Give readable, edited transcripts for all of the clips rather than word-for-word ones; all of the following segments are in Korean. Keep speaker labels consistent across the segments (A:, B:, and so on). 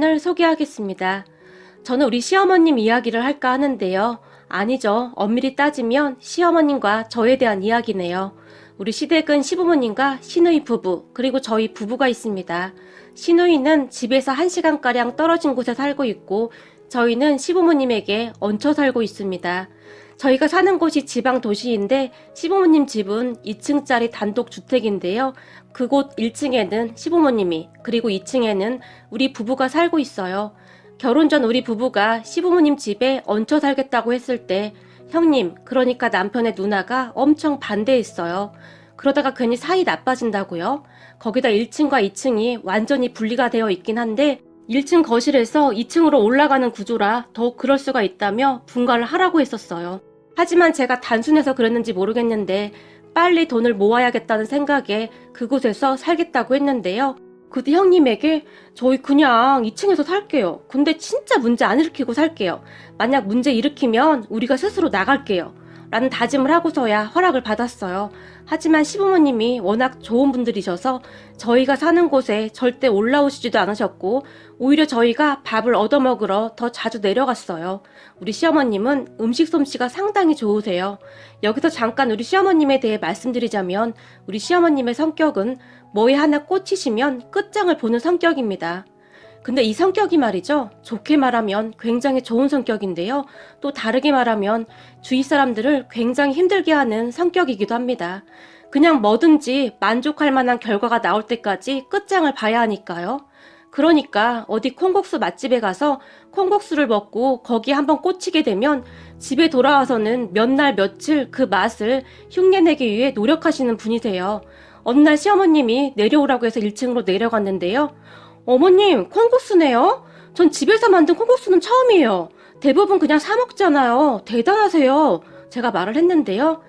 A: 을 소개하겠습니다. 저는 우리 시어머님 이야기를 할까 하는데요. 아니죠. 엄밀히 따지면 시어머님과 저에 대한 이야기네요. 우리 시댁은 시부모님과 시누이 부부, 그리고 저희 부부가 있습니다. 시누이는 집에서 1시간가량 떨어진 곳에 살고 있고, 저희는 시부모님에게 얹혀 살고 있습니다. 저희가 사는 곳이 지방 도시인데 시부모님 집은 2층짜리 단독 주택인데요. 그곳 1층에는 시부모님이, 그리고 2층에는 우리 부부가 살고 있어요. 결혼 전 우리 부부가 시부모님 집에 얹혀 살겠다고 했을 때 형님, 그러니까 남편의 누나가 엄청 반대했어요. 그러다가 괜히 사이 나빠진다고요? 거기다 1층과 2층이 완전히 분리가 되어 있긴 한데 1층 거실에서 2층으로 올라가는 구조라 더욱 그럴 수가 있다며 분가를 하라고 했었어요. 하지만 제가 단순해서 그랬는지 모르겠는데 빨리 돈을 모아야겠다는 생각에 그곳에서 살겠다고 했는데요. 그때 형님에게 저희 그냥 2층에서 살게요. 근데 진짜 문제 안 일으키고 살게요. 만약 문제 일으키면 우리가 스스로 나갈게요. 라는 다짐을 하고서야 허락을 받았어요. 하지만 시부모님이 워낙 좋은 분들이셔서 저희가 사는 곳에 절대 올라오시지도 않으셨고 오히려 저희가 밥을 얻어먹으러 더 자주 내려갔어요. 우리 시어머님은 음식 솜씨가 상당히 좋으세요. 여기서 잠깐 우리 시어머님에 대해 말씀드리자면 우리 시어머님의 성격은 뭐에 하나 꽂히시면 끝장을 보는 성격입니다. 근데 이 성격이 말이죠. 좋게 말하면 굉장히 좋은 성격인데요. 또 다르게 말하면 주위 사람들을 굉장히 힘들게 하는 성격이기도 합니다. 그냥 뭐든지 만족할 만한 결과가 나올 때까지 끝장을 봐야 하니까요. 그러니까 어디 콩국수 맛집에 가서 콩국수를 먹고 거기에 한번 꽂히게 되면 집에 돌아와서는 몇 날 며칠 그 맛을 흉내내기 위해 노력하시는 분이세요. 어느 날 시어머님이 내려오라고 해서 1층으로 내려갔는데요. 어머님, 콩국수네요? 전 집에서 만든 콩국수는 처음이에요. 대부분 그냥 사 먹잖아요. 대단하세요. 제가 말을 했는데요.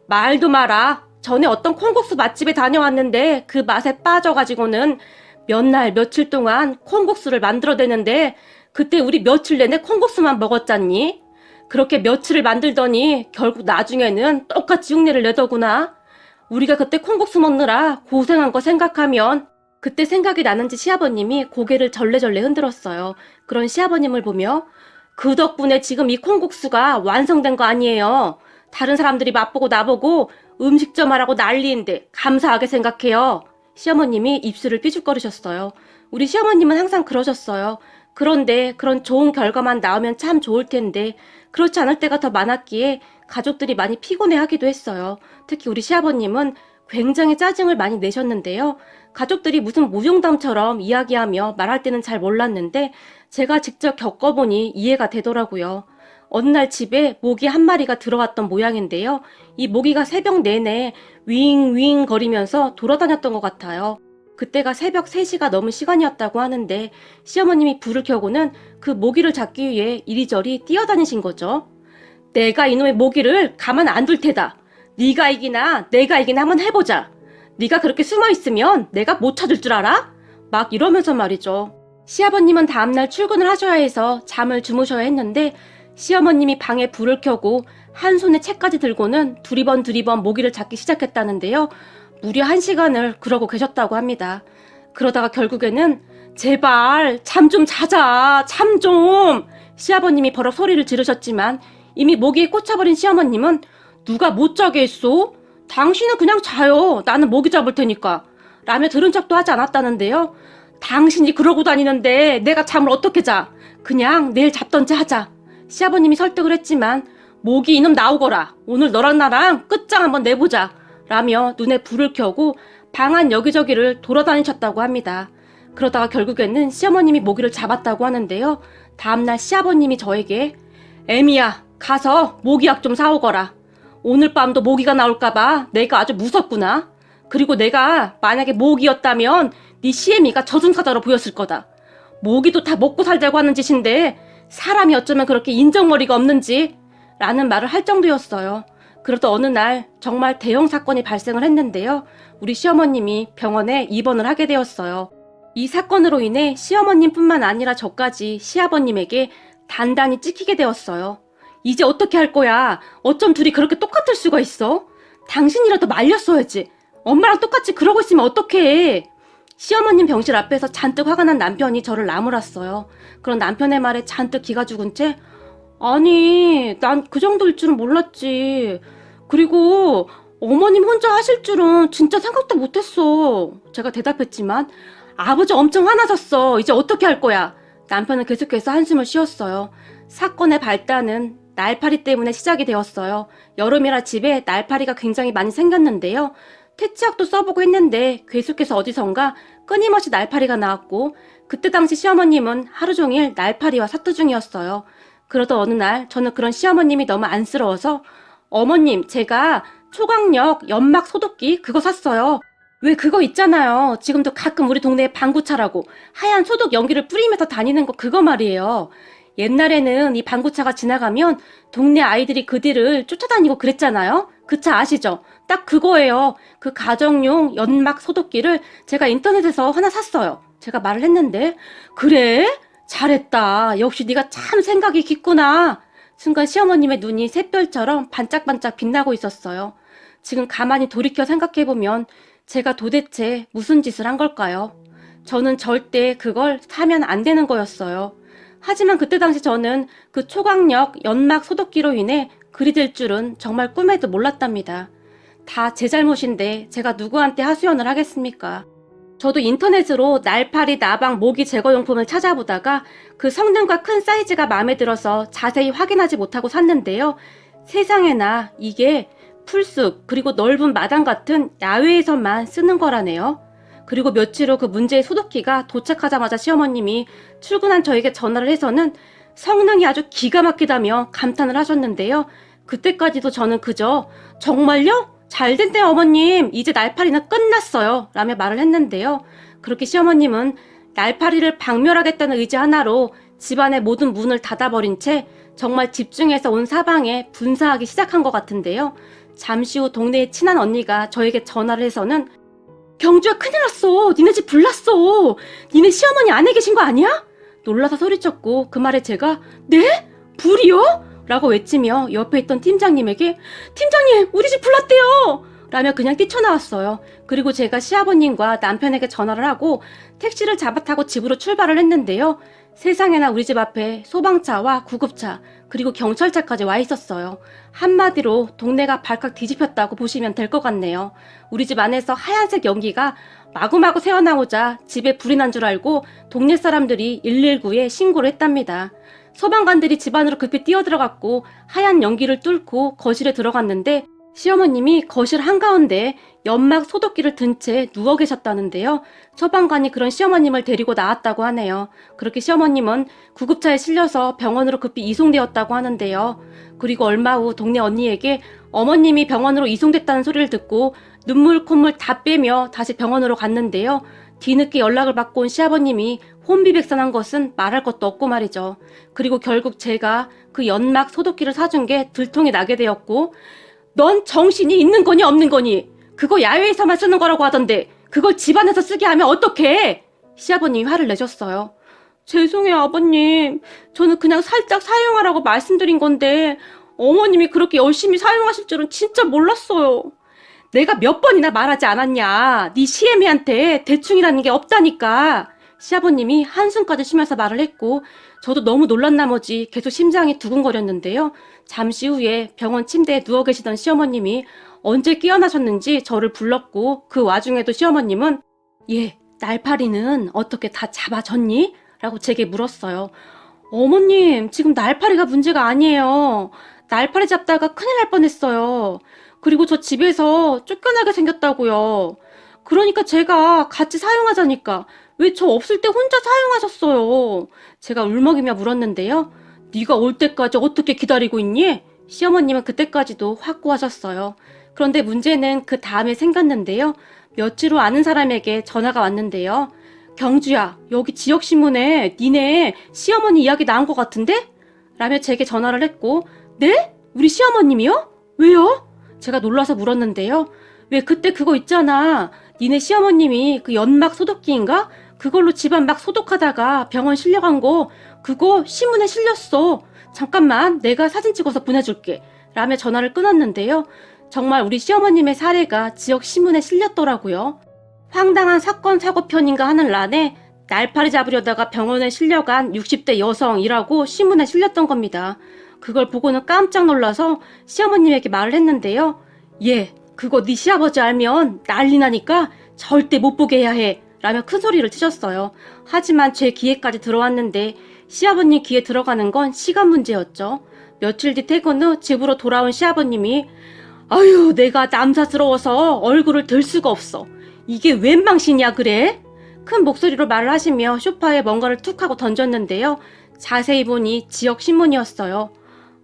A: 말도 마라. 전에 어떤 콩국수 맛집에 다녀왔는데 그 맛에 빠져가지고는 몇 날 며칠 동안 콩국수를 만들어대는데 그때 우리 며칠 내내 콩국수만 먹었잖니? 그렇게 며칠을 만들더니 결국 나중에는 똑같이 흉내를 내더구나. 우리가 그때 콩국수 먹느라 고생한 거 생각하면 그때 생각이 나는지 시아버님이 고개를 절레절레 흔들었어요. 그런 시아버님을 보며 그 덕분에 지금 이 콩국수가 완성된 거 아니에요. 다른 사람들이 맛보고 나보고 음식점 하라고 난리인데 감사하게 생각해요. 시어머님이 입술을 삐죽거리셨어요. 우리 시어머님은 항상 그러셨어요. 그런데 그런 좋은 결과만 나오면 참 좋을 텐데 그렇지 않을 때가 더 많았기에 가족들이 많이 피곤해하기도 했어요. 특히 우리 시아버님은 굉장히 짜증을 많이 내셨는데요. 가족들이 무슨 무용담처럼 이야기하며 말할 때는 잘 몰랐는데 제가 직접 겪어보니 이해가 되더라고요. 어느 날 집에 모기 한 마리가 들어왔던 모양인데요. 이 모기가 새벽 내내 윙윙 거리면서 돌아다녔던 것 같아요. 그때가 새벽 3시가 넘은 시간이었다고 하는데 시어머님이 불을 켜고는 그 모기를 잡기 위해 이리저리 뛰어다니신 거죠. 내가 이놈의 모기를 가만 안 둘 테다. 네가 이기나 내가 이기나 한번 해보자. 네가 그렇게 숨어있으면 내가 못 찾을 줄 알아? 막 이러면서 말이죠. 시아버님은 다음날 출근을 하셔야 해서 잠을 주무셔야 했는데 시어머님이 방에 불을 켜고 한 손에 책까지 들고는 두리번 모기를 잡기 시작했다는데요. 무려 1시간을 그러고 계셨다고 합니다. 그러다가 결국에는 제발 잠 좀 자자. 잠 좀. 시아버님이 버럭 소리를 지르셨지만 이미 모기에 꽂혀버린 시어머님은 누가 못 자게 했소? 당신은 그냥 자요. 나는 모기 잡을 테니까. 라며 들은 척도 하지 않았다는데요. 당신이 그러고 다니는데 내가 잠을 어떻게 자? 그냥 내일 잡던지 하자. 시아버님이 설득을 했지만 모기 이놈 나오거라. 오늘 너랑 나랑 끝장 한번 내보자. 라며 눈에 불을 켜고 방 안 여기저기를 돌아다니셨다고 합니다. 그러다가 결국에는 시어머님이 모기를 잡았다고 하는데요. 다음날 시아버님이 저에게 애미야, 가서 모기약 좀 사오거라. 오늘 밤도 모기가 나올까봐 내가 아주 무섭구나. 그리고 내가 만약에 모기였다면 네 시애미가 저승사자로 보였을 거다. 모기도 다 먹고 살자고 하는 짓인데 사람이 어쩌면 그렇게 인정머리가 없는지 라는 말을 할 정도였어요. 그러다 어느 날 정말 대형 사건이 발생을 했는데요. 우리 시어머님이 병원에 입원을 하게 되었어요. 이 사건으로 인해 시어머님뿐만 아니라 저까지 시아버님에게 단단히 찍히게 되었어요. 이제 어떻게 할 거야? 어쩜 둘이 그렇게 똑같을 수가 있어? 당신이라도 말렸어야지. 엄마랑 똑같이 그러고 있으면 어떡해? 시어머님 병실 앞에서 잔뜩 화가 난 남편이 저를 나무랐어요. 그런 남편의 말에 잔뜩 기가 죽은 채 아니, 난 그 정도일 줄은 몰랐지. 그리고 어머님 혼자 하실 줄은 진짜 생각도 못했어. 제가 대답했지만 아버지 엄청 화나셨어. 이제 어떻게 할 거야? 남편은 계속해서 한숨을 쉬었어요. 사건의 발단은 날파리 때문에 시작이 되었어요. 여름이라 집에 날파리가 굉장히 많이 생겼는데요. 퇴치약도 써보고 했는데 계속해서 어디선가 끊임없이 날파리가 나왔고 그때 당시 시어머님은 하루 종일 날파리와 사투 중이었어요. 그러던 어느 날 저는 그런 시어머님이 너무 안쓰러워서 어머님 제가 초강력 연막 소독기 그거 샀어요. 왜 그거 있잖아요. 지금도 가끔 우리 동네에 방구차라고 하얀 소독 연기를 뿌리면서 다니는 거 그거 말이에요. 옛날에는 이 방구차가 지나가면 동네 아이들이 그 뒤를 쫓아다니고 그랬잖아요. 그 차 아시죠? 딱 그거예요. 그 가정용 연막 소독기를 제가 인터넷에서 하나 샀어요. 제가 말을 했는데 그래? 잘했다. 역시 네가 참 생각이 깊구나. 순간 시어머님의 눈이 샛별처럼 반짝반짝 빛나고 있었어요. 지금 가만히 돌이켜 생각해보면 제가 도대체 무슨 짓을 한 걸까요? 저는 절대 그걸 사면 안 되는 거였어요. 하지만 그때 당시 저는 그 초강력 연막 소독기로 인해 그리 될 줄은 정말 꿈에도 몰랐답니다. 다 제 잘못인데 제가 누구한테 하소연을 하겠습니까? 저도 인터넷으로 날파리, 나방, 모기 제거용품을 찾아보다가 그 성능과 큰 사이즈가 마음에 들어서 자세히 확인하지 못하고 샀는데요. 세상에나 이게 풀숲 그리고 넓은 마당 같은 야외에서만 쓰는 거라네요. 그리고 며칠 후 그 문제의 소독기가 도착하자마자 시어머님이 출근한 저에게 전화를 해서는 성능이 아주 기가 막히다며 감탄을 하셨는데요. 그때까지도 저는 그저 정말요? 잘 됐네요 어머님. 이제 날파리는 끝났어요. 라며 말을 했는데요. 그렇게 시어머님은 날파리를 박멸하겠다는 의지 하나로 집안의 모든 문을 닫아버린 채 정말 집중해서 온 사방에 분사하기 시작한 것 같은데요. 잠시 후 동네의 친한 언니가 저에게 전화를 해서는 경주야 큰일 났어. 니네 집 불났어. 니네 시어머니 안에 계신 거 아니야? 놀라서 소리쳤고 그 말에 제가 네? 불이요? 라고 외치며 옆에 있던 팀장님에게 팀장님 우리 집 불났대요. 라며 그냥 뛰쳐나왔어요. 그리고 제가 시아버님과 남편에게 전화를 하고 택시를 잡아 타고 집으로 출발을 했는데요. 세상에나 우리 집 앞에 소방차와 구급차 그리고 경찰차까지 와 있었어요. 한마디로 동네가 발칵 뒤집혔다고 보시면 될 것 같네요. 우리 집 안에서 하얀색 연기가 마구마구 새어나오자 집에 불이 난 줄 알고 동네 사람들이 119에 신고를 했답니다. 소방관들이 집 안으로 급히 뛰어들어갔고 하얀 연기를 뚫고 거실에 들어갔는데 시어머님이 거실 한가운데 연막 소독기를 든 채 누워 계셨다는데요. 소방관이 그런 시어머님을 데리고 나왔다고 하네요. 그렇게 시어머님은 구급차에 실려서 병원으로 급히 이송되었다고 하는데요. 그리고 얼마 후 동네 언니에게 어머님이 병원으로 이송됐다는 소리를 듣고 눈물 콧물 다 빼며 다시 병원으로 갔는데요. 뒤늦게 연락을 받고 온 시아버님이 혼비백산한 것은 말할 것도 없고 말이죠. 그리고 결국 제가 그 연막 소독기를 사준 게 들통이 나게 되었고 넌 정신이 있는 거니 없는 거니? 그거 야외에서만 쓰는 거라고 하던데 그걸 집안에서 쓰게 하면 어떡해? 시아버님이 화를 내셨어요. 죄송해요 아버님. 저는 그냥 살짝 사용하라고 말씀드린 건데 어머님이 그렇게 열심히 사용하실 줄은 진짜 몰랐어요. 내가 몇 번이나 말하지 않았냐. 네 시애미한테 대충이라는 게 없다니까. 시아버님이 한숨까지 쉬면서 말을 했고 저도 너무 놀란 나머지 계속 심장이 두근거렸는데요. 잠시 후에 병원 침대에 누워 계시던 시어머님이 언제 깨어나셨는지 저를 불렀고 그 와중에도 시어머님은 예, 날파리는 어떻게 다 잡아졌니? 라고 제게 물었어요. 어머님, 지금 날파리가 문제가 아니에요. 날파리 잡다가 큰일 날 뻔했어요. 그리고 저 집에서 쫓겨나게 생겼다고요. 그러니까 제가 같이 사용하자니까 왜 저 없을 때 혼자 사용하셨어요? 제가 울먹이며 물었는데요. 네가 올 때까지 어떻게 기다리고 있니? 시어머님은 그때까지도 확고하셨어요. 그런데 문제는 그 다음에 생겼는데요. 며칠 후 아는 사람에게 전화가 왔는데요. 경주야, 여기 지역신문에 니네 시어머니 이야기 나온 것 같은데? 라며 제게 전화를 했고 네? 우리 시어머님이요? 왜요? 제가 놀라서 물었는데요. 왜 그때 그거 있잖아. 니네 시어머님이 그 연막 소독기인가? 그걸로 집안 막 소독하다가 병원 실려간 거 그거 신문에 실렸어. 잠깐만 내가 사진 찍어서 보내줄게. 라며 전화를 끊었는데요. 정말 우리 시어머님의 사례가 지역 신문에 실렸더라고요. 황당한 사건 사고편인가 하는 란에 날파리 잡으려다가 병원에 실려간 60대 여성이라고 신문에 실렸던 겁니다. 그걸 보고는 깜짝 놀라서 시어머님에게 말을 했는데요. 예, 그거 네 시아버지 알면 난리 나니까 절대 못 보게 해야 해 라며 큰 소리를 치셨어요. 하지만 제 귀에까지 들어왔는데 시아버님 귀에 들어가는 건 시간 문제였죠. 며칠 뒤 퇴근 후 집으로 돌아온 시아버님이 아유, 내가 남사스러워서 얼굴을 들 수가 없어. 이게 웬 망신이야 그래? 큰 목소리로 말을 하시며 소파에 뭔가를 툭 하고 던졌는데요. 자세히 보니 지역 신문이었어요.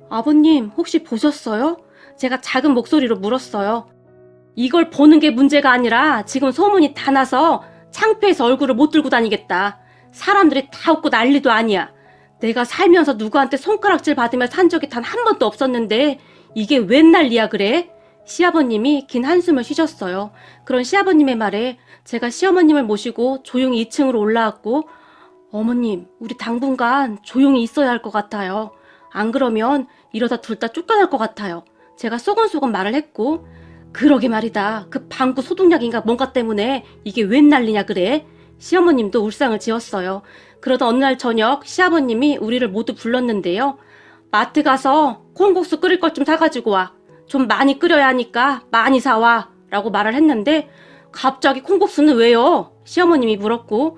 A: 아버님 혹시 보셨어요? 제가 작은 목소리로 물었어요. 이걸 보는 게 문제가 아니라 지금 소문이 다 나서 창피해서 얼굴을 못 들고 다니겠다. 사람들이 다 웃고 난리도 아니야. 내가 살면서 누구한테 손가락질 받으며 산 적이 단 한 번도 없었는데 이게 웬 난리야 그래? 시아버님이 긴 한숨을 쉬셨어요. 그런 시아버님의 말에 제가 시어머님을 모시고 조용히 2층으로 올라왔고 어머님, 우리 당분간 조용히 있어야 할 것 같아요. 안 그러면 이러다 둘 다 쫓겨날 것 같아요. 제가 소곤소곤 말을 했고 그러게 말이다. 그 방구 소독약인가 뭔가 때문에 이게 웬 난리냐 그래? 시어머님도 울상을 지었어요. 그러던 어느 날 저녁 시아버님이 우리를 모두 불렀는데요. 마트 가서 콩국수 끓일 것 좀 사가지고 와. 좀 많이 끓여야 하니까 많이 사와 라고 말을 했는데 갑자기 콩국수는 왜요? 시어머님이 물었고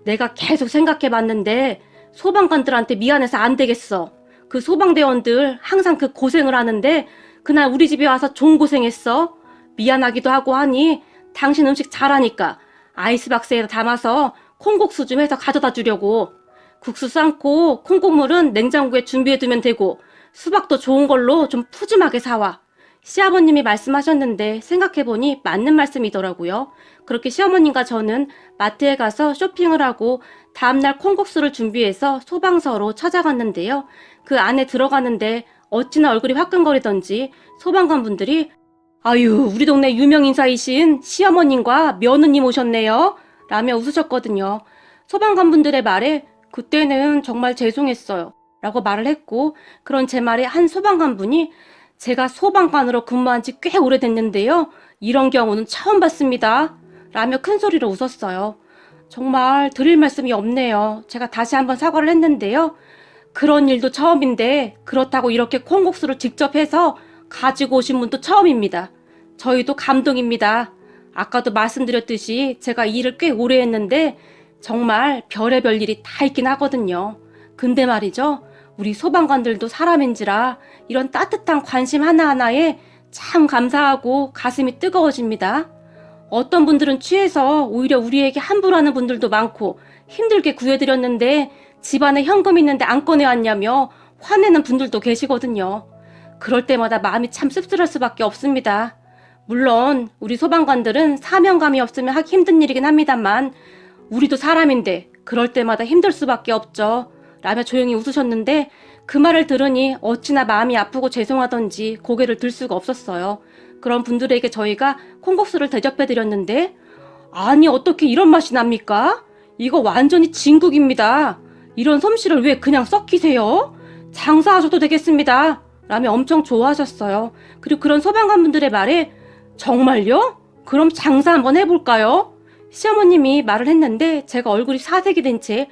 A: 내가 계속 생각해봤는데 소방관들한테 미안해서 안 되겠어. 그 소방대원들 항상 그 고생을 하는데 그날 우리 집에 와서 좋은 고생했어. 미안하기도 하고 하니 당신 음식 잘하니까 아이스박스에 담아서 콩국수 좀 해서 가져다 주려고. 국수 삶고 콩국물은 냉장고에 준비해두면 되고 수박도 좋은 걸로 좀 푸짐하게 사와. 시아버님이 말씀하셨는데 생각해보니 맞는 말씀이더라고요. 그렇게 시어머님과 저는 마트에 가서 쇼핑을 하고 다음날 콩국수를 준비해서 소방서로 찾아갔는데요. 그 안에 들어가는데 어찌나 얼굴이 화끈거리던지 소방관분들이 아유, 우리 동네 유명 인사이신 시어머님과 며느님 오셨네요 라며 웃으셨거든요. 소방관분들의 말에 그때는 정말 죄송했어요 라고 말을 했고 그런 제 말에 한 소방관분이 제가 소방관으로 근무한 지 꽤 오래됐는데요. 이런 경우는 처음 봤습니다. 라며 큰 소리로 웃었어요. 정말 드릴 말씀이 없네요. 제가 다시 한번 사과를 했는데요. 그런 일도 처음인데 그렇다고 이렇게 콩국수를 직접 해서 가지고 오신 분도 처음입니다. 저희도 감동입니다. 아까도 말씀드렸듯이 제가 이 일을 꽤 오래 했는데 정말 별의별 일이 다 있긴 하거든요. 근데 말이죠. 우리 소방관들도 사람인지라 이런 따뜻한 관심 하나하나에 참 감사하고 가슴이 뜨거워집니다. 어떤 분들은 취해서 오히려 우리에게 함부로 하는 분들도 많고 힘들게 구해드렸는데 집안에 현금 있는데 안 꺼내왔냐며 화내는 분들도 계시거든요. 그럴 때마다 마음이 참 씁쓸할 수밖에 없습니다. 물론 우리 소방관들은 사명감이 없으면 하기 힘든 일이긴 합니다만 우리도 사람인데 그럴 때마다 힘들 수밖에 없죠. 라며 조용히 웃으셨는데 그 말을 들으니 어찌나 마음이 아프고 죄송하던지 고개를 들 수가 없었어요. 그런 분들에게 저희가 콩국수를 대접해드렸는데 아니 어떻게 이런 맛이 납니까? 이거 완전히 진국입니다. 이런 솜씨를 왜 그냥 썩히세요? 장사하셔도 되겠습니다. 라며 엄청 좋아하셨어요. 그리고 그런 소방관분들의 말에 정말요? 그럼 장사 한번 해볼까요? 시어머님이 말을 했는데 제가 얼굴이 사색이 된 채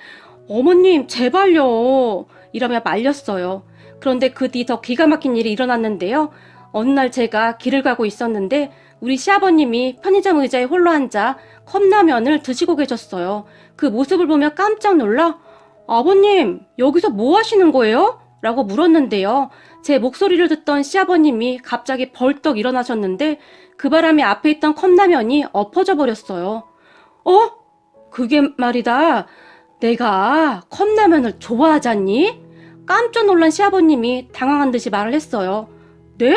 A: 어머님 제발요 이러며 말렸어요. 그런데 그 뒤 더 기가 막힌 일이 일어났는데요. 어느 날 제가 길을 가고 있었는데 우리 시아버님이 편의점 의자에 홀로 앉아 컵라면을 드시고 계셨어요. 그 모습을 보며 깜짝 놀라 아버님 여기서 뭐 하시는 거예요? 라고 물었는데요. 제 목소리를 듣던 시아버님이 갑자기 벌떡 일어나셨는데 그 바람에 앞에 있던 컵라면이 엎어져 버렸어요. 그게 말이다. 내가 컵라면을 좋아하잖니? 깜짝 놀란 시아버님이 당황한 듯이 말을 했어요. 네?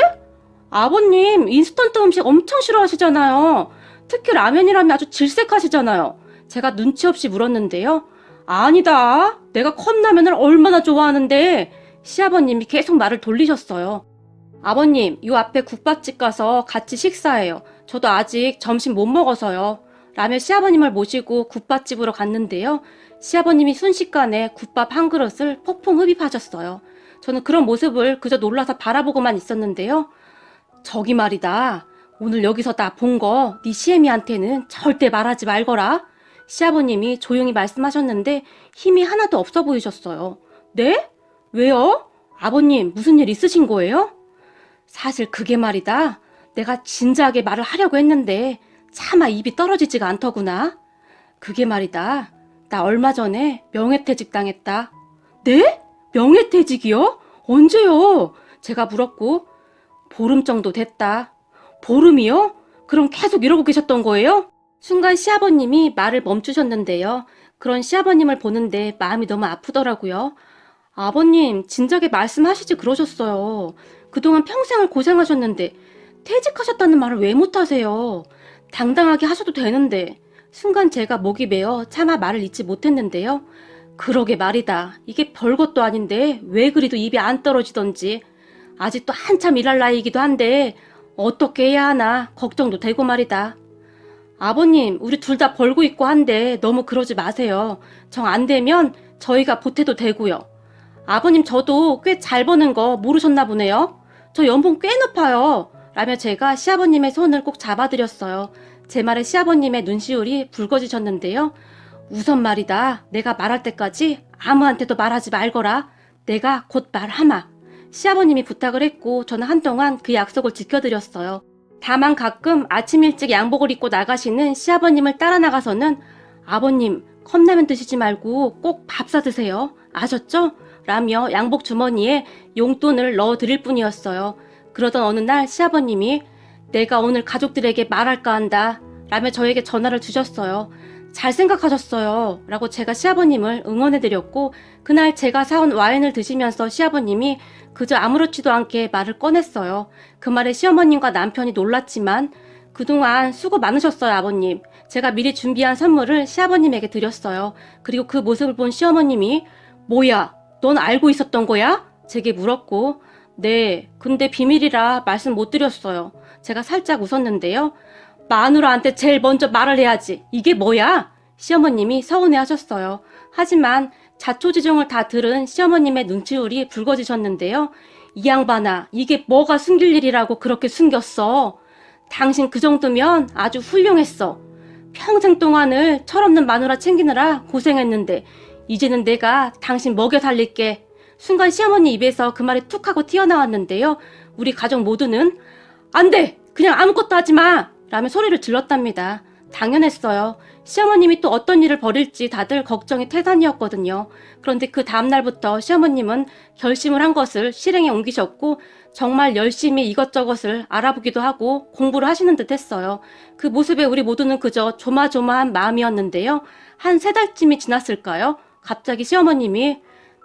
A: 아버님 인스턴트 음식 엄청 싫어하시잖아요. 특히 라면이라면 아주 질색하시잖아요. 제가 눈치 없이 물었는데요. 아니다. 내가 컵라면을 얼마나 좋아하는데 시아버님이 계속 말을 돌리셨어요. 아버님, 요 앞에 국밥집 가서 같이 식사해요. 저도 아직 점심 못 먹어서요. 라며 시아버님을 모시고 국밥집으로 갔는데요. 시아버님이 순식간에 국밥 한 그릇을 폭풍 흡입하셨어요. 저는 그런 모습을 그저 놀라서 바라보고만 있었는데요. 저기 말이다. 오늘 여기서 나 본 거 네 시애미한테는 절대 말하지 말거라. 시아버님이 조용히 말씀하셨는데 힘이 하나도 없어 보이셨어요. 네? 왜요? 아버님 무슨 일 있으신 거예요? 사실 그게 말이다. 내가 진지하게 말을 하려고 했는데 차마 입이 떨어지지가 않더구나. 그게 말이다. 나 얼마 전에 명예퇴직 당했다. 네? 명예퇴직이요? 언제요? 제가 물었고 보름 정도 됐다. 보름이요? 그럼 계속 이러고 계셨던 거예요? 순간 시아버님이 말을 멈추셨는데요. 그런 시아버님을 보는데 마음이 너무 아프더라고요. 아버님 진작에 말씀하시지 그러셨어요. 그동안 평생을 고생하셨는데 퇴직하셨다는 말을 왜 못하세요? 당당하게 하셔도 되는데. 순간 제가 목이 메어 차마 말을 잇지 못했는데요. 그러게 말이다. 이게 별것도 아닌데 왜 그리도 입이 안 떨어지던지. 아직도 한참 일할 나이이기도 한데 어떻게 해야 하나 걱정도 되고 말이다. 아버님 우리 둘 다 벌고 있고 한데 너무 그러지 마세요. 정 안 되면 저희가 보태도 되고요. 아버님 저도 꽤 잘 버는 거 모르셨나 보네요. 저 연봉 꽤 높아요. 라며 제가 시아버님의 손을 꼭 잡아드렸어요. 제 말에 시아버님의 눈시울이 붉어지셨는데요. 우선 말이다. 내가 말할 때까지 아무한테도 말하지 말거라. 내가 곧 말하마. 시아버님이 부탁을 했고 저는 한동안 그 약속을 지켜드렸어요. 다만 가끔 아침 일찍 양복을 입고 나가시는 시아버님을 따라 나가서는 아버님 컵라면 드시지 말고 꼭 밥 사드세요. 아셨죠? 라며 양복 주머니에 용돈을 넣어드릴 뿐이었어요. 그러던 어느 날 시아버님이 내가 오늘 가족들에게 말할까 한다 라며 저에게 전화를 주셨어요. 잘 생각하셨어요 라고 제가 시아버님을 응원해드렸고 그날 제가 사온 와인을 드시면서 시아버님이 그저 아무렇지도 않게 말을 꺼냈어요. 그 말에 시어머님과 남편이 놀랐지만 그동안 수고 많으셨어요 아버님. 제가 미리 준비한 선물을 시아버님에게 드렸어요. 그리고 그 모습을 본 시어머님이 뭐야 넌 알고 있었던 거야? 제게 물었고 네 근데 비밀이라 말씀 못 드렸어요. 제가 살짝 웃었는데요. 마누라한테 제일 먼저 말을 해야지. 이게 뭐야? 시어머님이 서운해 하셨어요. 하지만 자초지종을 다 들은 시어머님의 눈치울이 붉어지셨는데요. 이 양반아, 이게 뭐가 숨길 일이라고 그렇게 숨겼어. 당신 그 정도면 아주 훌륭했어. 평생 동안을 철없는 마누라 챙기느라 고생했는데 이제는 내가 당신 먹여 살릴게. 순간 시어머니 입에서 그 말이 툭 하고 튀어나왔는데요. 우리 가족 모두는 안 돼! 그냥 아무것도 하지 마! 라며 소리를 질렀답니다. 당연했어요. 시어머님이 또 어떤 일을 벌일지 다들 걱정이 태산이었거든요. 그런데 그 다음날부터 시어머님은 결심을 한 것을 실행에 옮기셨고 정말 열심히 이것저것을 알아보기도 하고 공부를 하시는 듯 했어요. 그 모습에 우리 모두는 그저 조마조마한 마음이었는데요. 한 3달쯤이 지났을까요? 갑자기 시어머님이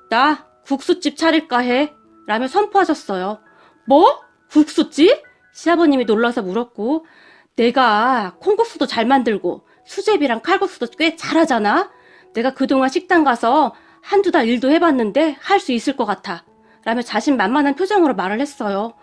A: 나 국수집 차릴까 해 라며 선포하셨어요. 뭐? 국수집? 시아버님이 놀라서 물었고 내가 콩국수도 잘 만들고 수제비랑 칼국수도 꽤 잘하잖아. 내가 그동안 식당 가서 한두 달 일도 해봤는데 할 수 있을 것 같아. 라며 자신만만한 표정으로 말을 했어요.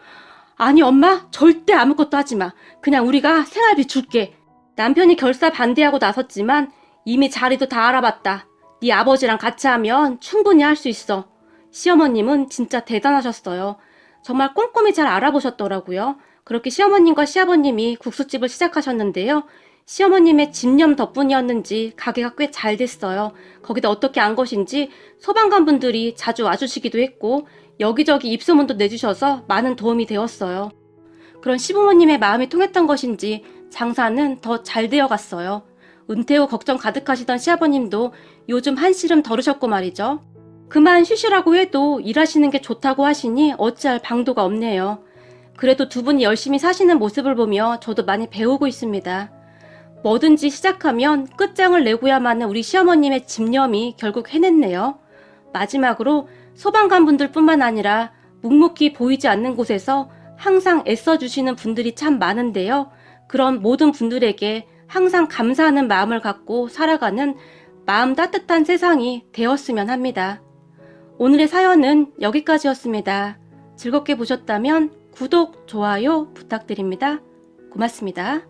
A: 아니 엄마 절대 아무것도 하지 마. 그냥 우리가 생활비 줄게. 남편이 결사 반대하고 나섰지만 이미 자리도 다 알아봤다. 네 아버지랑 같이 하면 충분히 할 수 있어. 시어머님은 진짜 대단하셨어요. 정말 꼼꼼히 잘 알아보셨더라고요. 그렇게 시어머님과 시아버님이 국수집을 시작하셨는데요. 시어머님의 집념 덕분이었는지 가게가 꽤 잘 됐어요. 거기다 어떻게 안 것인지 소방관 분들이 자주 와주시기도 했고 여기저기 입소문도 내주셔서 많은 도움이 되었어요. 그런 시부모님의 마음이 통했던 것인지 장사는 더 잘 되어갔어요. 은퇴 후 걱정 가득하시던 시아버님도 요즘 한시름 덜으셨고 말이죠. 그만 쉬시라고 해도 일하시는 게 좋다고 하시니 어찌할 방도가 없네요. 그래도 두 분이 열심히 사시는 모습을 보며 저도 많이 배우고 있습니다. 뭐든지 시작하면 끝장을 내고야만 하는 우리 시어머님의 집념이 결국 해냈네요. 마지막으로 소방관분들 뿐만 아니라 묵묵히 보이지 않는 곳에서 항상 애써주시는 분들이 참 많은데요. 그런 모든 분들에게 항상 감사하는 마음을 갖고 살아가는 마음 따뜻한 세상이 되었으면 합니다. 오늘의 사연은 여기까지였습니다. 즐겁게 보셨다면 구독, 좋아요 부탁드립니다. 고맙습니다.